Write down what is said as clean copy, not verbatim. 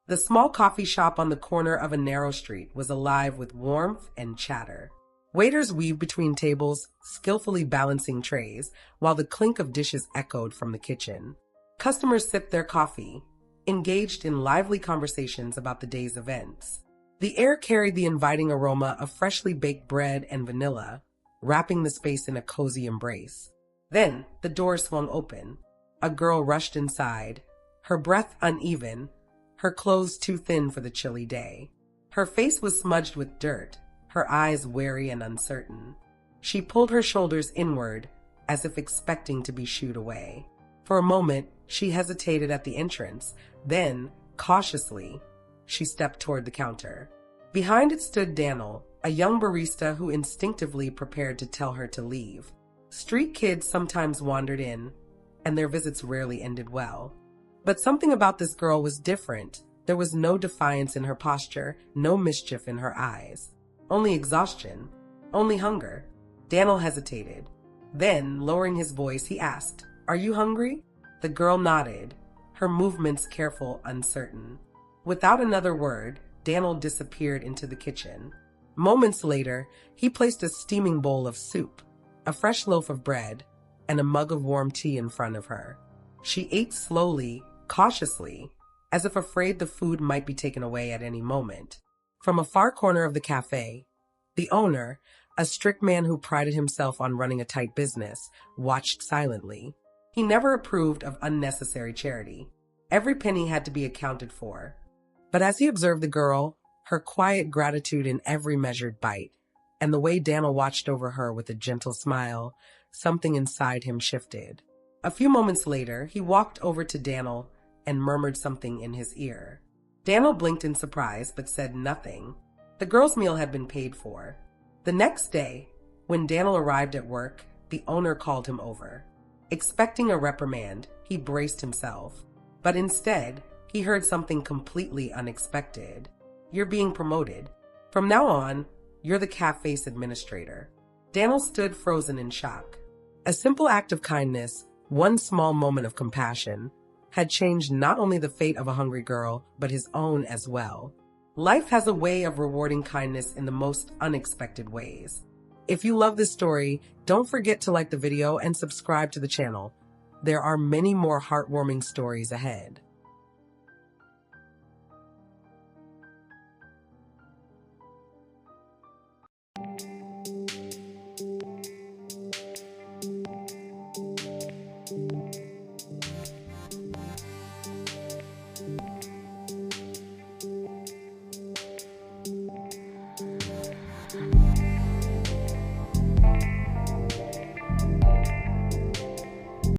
The small coffee shop on the corner of a narrow street was alive with warmth and chatter. Waiters weaved between tables, skillfully balancing trays, while the clink of dishes echoed from the kitchen. Customers sipped their coffee, engaged in lively conversations about the day's events. The air carried the inviting aroma of freshly baked bread and vanilla, wrapping the space in a cozy embrace. Then, the door swung open. A girl rushed inside, her breath uneven, her clothes too thin for the chilly day. Her face was smudged with dirt, her eyes wary and uncertain. She pulled her shoulders inward, as if expecting to be shooed away. For a moment, she hesitated at the entrance. Then, cautiously, she stepped toward the counter. Behind it stood Daniel, a young barista who instinctively prepared to tell her to leave. Street kids sometimes wandered in, and their visits rarely ended well. But something about this girl was different. There was no defiance in her posture, no mischief in her eyes. Only exhaustion, only hunger. Daniel hesitated. Then, lowering his voice, he asked, "Are you hungry?" The girl nodded, her movements careful, uncertain. Without another word, Daniel disappeared into the kitchen. Moments later, he placed a steaming bowl of soup, a fresh loaf of bread, and a mug of warm tea in front of her. She ate slowly, cautiously, as if afraid the food might be taken away at any moment. From a far corner of the cafe, the owner, a strict man who prided himself on running a tight business, watched silently. He never approved of unnecessary charity. Every penny had to be accounted for. But as he observed the girl, her quiet gratitude in every measured bite, and the way Daniel watched over her with a gentle smile, something inside him shifted. A few moments later, he walked over to Daniel and murmured something in his ear. Daniel blinked in surprise, but said nothing. The girl's meal had been paid for. The next day, when Daniel arrived at work, the owner called him over. Expecting a reprimand, he braced himself. But instead, he heard something completely unexpected. "You're being promoted. From now on, you're the cafe's administrator." Daniel stood frozen in shock. A simple act of kindness, one small moment of compassion, had changed not only the fate of a hungry girl, but his own as well. Life has a way of rewarding kindness in the most unexpected ways. If you love this story, don't forget to like the video and subscribe to the channel. There are many more heartwarming stories ahead.